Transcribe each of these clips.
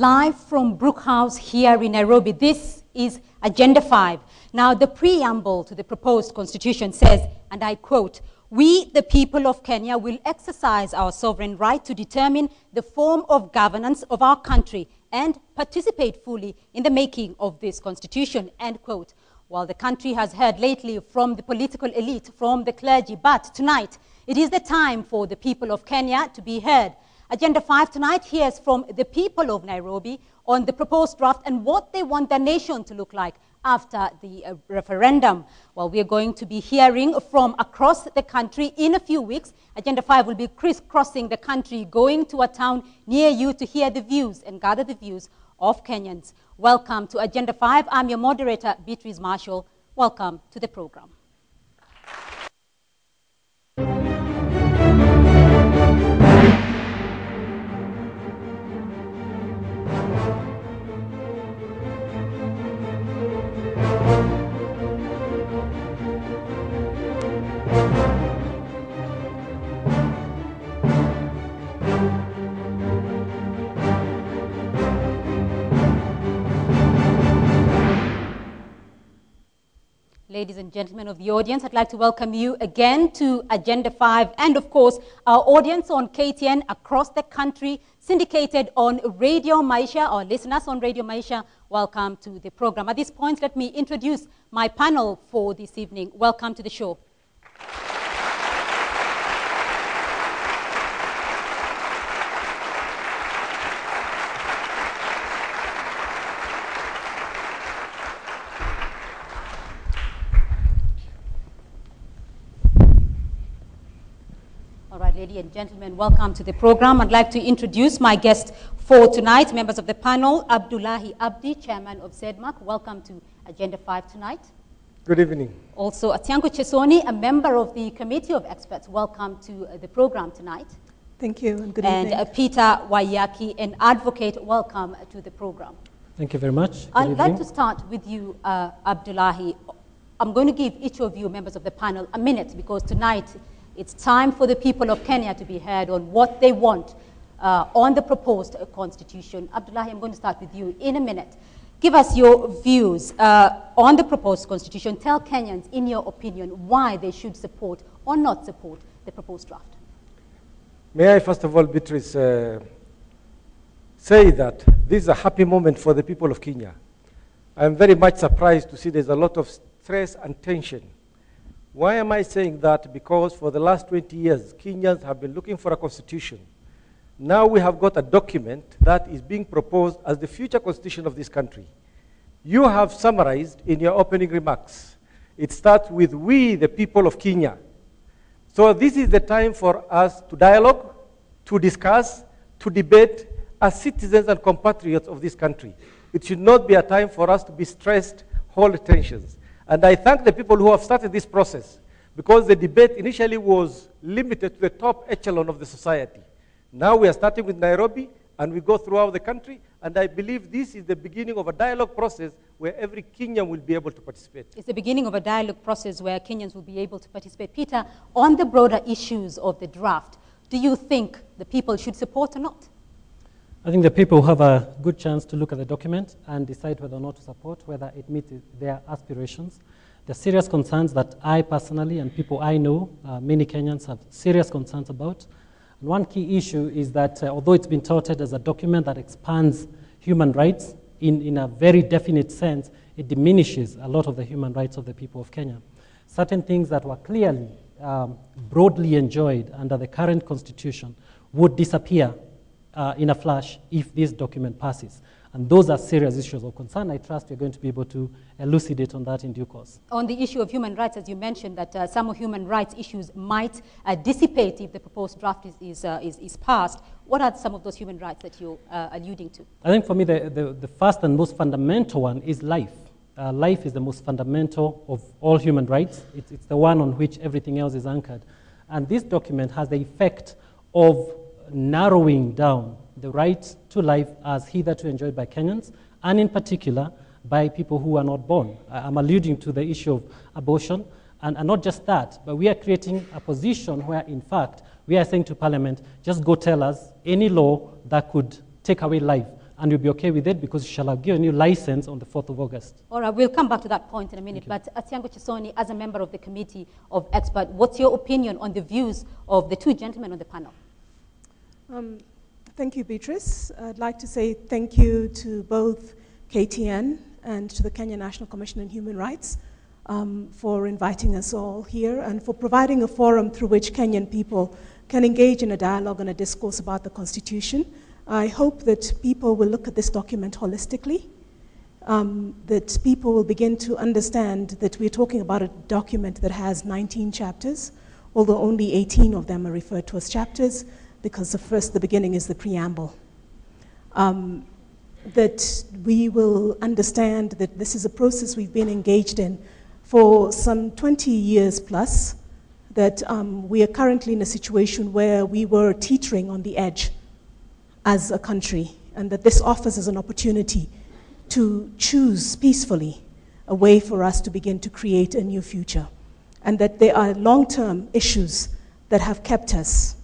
Live from Brook House here in Nairobi, this is Agenda 5. Now, the preamble to the proposed constitution says, and I quote, "We, the people of Kenya, will exercise our sovereign right to determine the form of governance of our country and participate fully in the making of this constitution," end quote. Well, the country has heard lately from the political elite, from the clergy, but tonight, it is the time for the people of Kenya to be heard. Agenda 5 tonight hears from the people of Nairobi on the proposed draft and what they want the nation to look like after the referendum. Well, we are going to be hearing from across the country in a few weeks. Agenda 5 will be crisscrossing the country, going to a town near you to hear the views and gather the views of Kenyans. Welcome to Agenda 5. I'm your moderator, Beatrice Marshall. Welcome to the program. Ladies and gentlemen of the audience, I'd like to welcome you again to Agenda 5 and, of course, our audience on KTN across the country, syndicated on Radio Maisha, our listeners on Radio Maisha. Welcome to the program. At this point, let me introduce my panel for this evening. Welcome to the show. Ladies and gentlemen, welcome to the program. I'd like to introduce my guest for tonight, members of the panel. Abdullahi Abdi, Chairman of ZMAC. Welcome to Agenda 5 tonight. Good evening. Also, Atiango Chesoni, a member of the Committee of Experts. Welcome to the program tonight. Thank you, and good evening. And Peter Wayaki, an advocate. Welcome to the program. Thank you very much. I'd like to start with you, Abdullahi. I'm going to give each of you, members of the panel, a minute, because tonight it's time for the people of Kenya to be heard on what they want on the proposed constitution. Abdullahi, I'm going to start with you in a minute. Give us your views on the proposed constitution. Tell Kenyans, in your opinion, why they should support or not support the proposed draft. May I, first of all, Beatrice, say that this is a happy moment for the people of Kenya. I'm very much surprised to see there's a lot of stress and tension. Why am I saying that? Because for the last 20 years, Kenyans have been looking for a constitution. Now we have got a document that is being proposed as the future constitution of this country. You have summarized in your opening remarks. It starts with "we, the people of Kenya." So this is the time for us to dialogue, to discuss, to debate as citizens and compatriots of this country. It should not be a time for us to be stressed, hold tensions. And I thank the people who have started this process, because the debate initially was limited to the top echelon of the society. Now we are starting with Nairobi, and we go throughout the country, and I believe this is the beginning of a dialogue process where every Kenyan will be able to participate. It's the beginning of a dialogue process where Kenyans will be able to participate. Peter, on the broader issues of the draft, do you think the people should support or not? I think the people have a good chance to look at the document and decide whether or not to support, whether it meets their aspirations. The serious concerns that I personally and people I know, many Kenyans have serious concerns about. And one key issue is that although it's been touted as a document that expands human rights in a very definite sense, it diminishes a lot of the human rights of the people of Kenya. Certain things that were clearly broadly enjoyed under the current constitution would disappear in a flash if this document passes. And those are serious issues of concern. I trust you're going to be able to elucidate on that in due course. On the issue of human rights, as you mentioned, that some of human rights issues might dissipate if the proposed draft is passed. What are some of those human rights that you're alluding to? I think for me, the first and most fundamental one is life. Life is the most fundamental of all human rights. It's the one on which everything else is anchored. And this document has the effect of narrowing down the right to life as hitherto enjoyed by Kenyans, and in particular by people who are not born. I'm alluding to the issue of abortion, and not just that, but we are creating a position where, in fact, we are saying to Parliament, just go tell us any law that could take away life, and you'll be okay with it because you shall have given you license on the 4th of August. All right, we'll come back to that point in a minute. But Atiango Chisoni, as a member of the committee of experts, what's your opinion on the views of the two gentlemen on the panel? Thank you, Beatrice. I'd like to say thank you to both KTN and to the Kenya National Commission on Human Rights for inviting us all here and for providing a forum through which Kenyan people can engage in a dialogue and a discourse about the Constitution. I hope that people will look at this document holistically, that people will begin to understand that we're talking about a document that has 19 chapters, although only 18 of them are referred to as chapters, because the beginning is the preamble. That we will understand that this is a process we've been engaged in for some 20 years plus, that we are currently in a situation where we were teetering on the edge as a country, and that this offers us an opportunity to choose peacefully a way for us to begin to create a new future, and that there are long-term issues that have kept us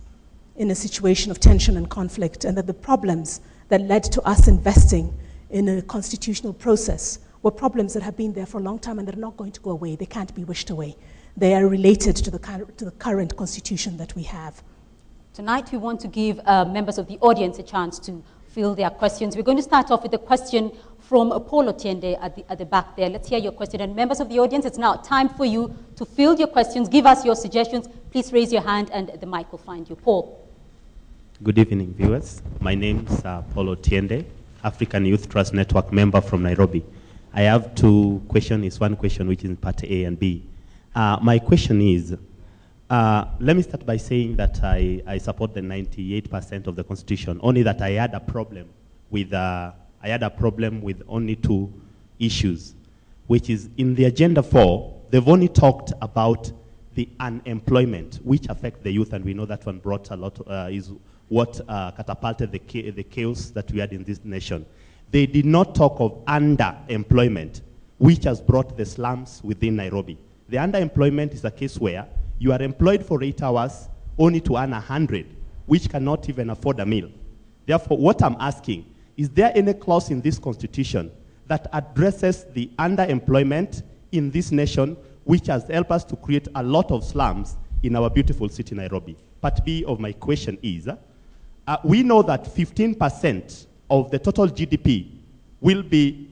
in a situation of tension and conflict, and that the problems that led to us investing in a constitutional process were problems that have been there for a long time and they're not going to go away. They can't be wished away. They are related to the current constitution that we have. Tonight, we want to give members of the audience a chance to field their questions. We're going to start off with a question from Paul Otiende at the back there. Let's hear your question. And members of the audience, it's now time for you to field your questions. Give us your suggestions. Please raise your hand and the mic will find you. Paul. Good evening, viewers. My name is Paul Otiende, African Youth Trust Network member from Nairobi. I have two questions. One question which is in part A and B. My question is, let me start by saying that I support the 98% of the Constitution, only that I had a problem with only two issues, which is in the Agenda 4, they've only talked about the unemployment, which affect the youth, and we know that one brought a lot, is what catapulted the chaos that we had in this nation. They did not talk of underemployment, which has brought the slums within Nairobi. The underemployment is a case where you are employed for 8 hours only to earn 100, which cannot even afford a meal. Therefore, what I'm asking, is there any clause in this Constitution that addresses the underemployment in this nation, which has helped us to create a lot of slums in our beautiful city, Nairobi? Part B of my question is, we know that 15% of the total GDP will be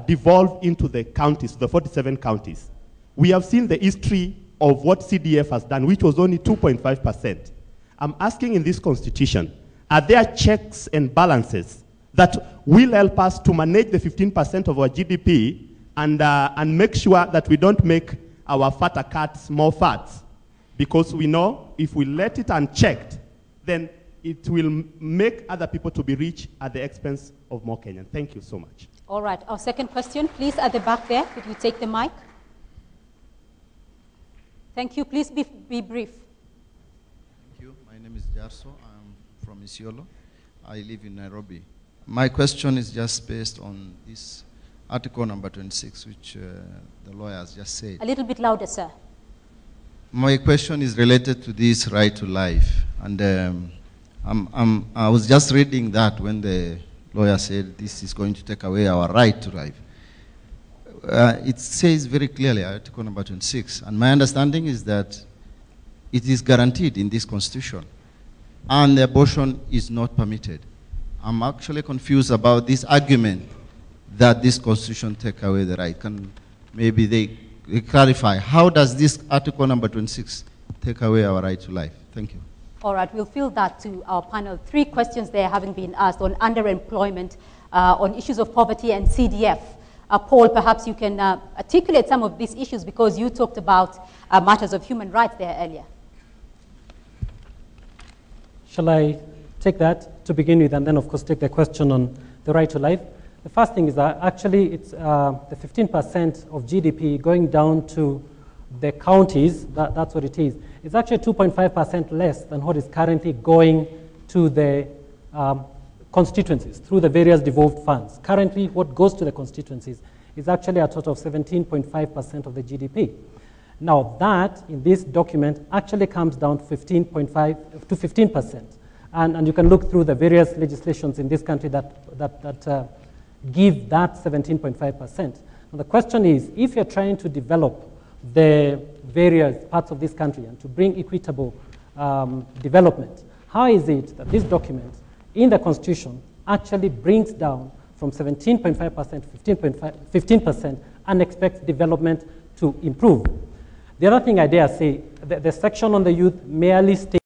devolved into the counties, the 47 counties. We have seen the history of what CDF has done, which was only 2.5%. I'm asking in this Constitution, are there checks and balances that will help us to manage the 15% of our GDP and make sure that we don't make our fatter cats more fat? Because we know if we let it unchecked, then it will make other people to be rich at the expense of more Kenyans. Thank you so much. All right, our second question, please, at the back there. Could you take the mic? Thank you. Please be brief. Thank you. My name is Jarso. I'm from Isiolo. I live in Nairobi. My question is just based on this article number 26, which the lawyer has just said. A little bit louder, sir. My question is related to this right to life. And I was just reading that when the lawyer said this is going to take away our right to life. It says very clearly, article number 26, and my understanding is that it is guaranteed in this Constitution, and the abortion is not permitted. I'm actually confused about this argument that this Constitution take away the right. Can maybe they clarify, how does this article number 26 take away our right to life? Thank you. All right, we'll field that to our panel. 3 questions there haven't been asked on underemployment, on issues of poverty and CDF. Paul, perhaps you can articulate some of these issues because you talked about matters of human rights there earlier. Shall I take that to begin with and then, of course, take the question on the right to life? The first thing is that actually it's the 15% of GDP going down to the counties, that's what it is. It's actually 2.5% less than what is currently going to the constituencies through the various devolved funds. Currently, what goes to the constituencies is actually a total of 17.5% of the GDP. Now that, in this document, actually comes down to 15%. And you can look through the various legislations in this country that give that 17.5%. The question is, if you're trying to develop the various parts of this country and to bring equitable development, how is it that this document in the Constitution actually brings down from 17.5% to 15% and expects development to improve? The other thing I dare say, the section on the youth merely states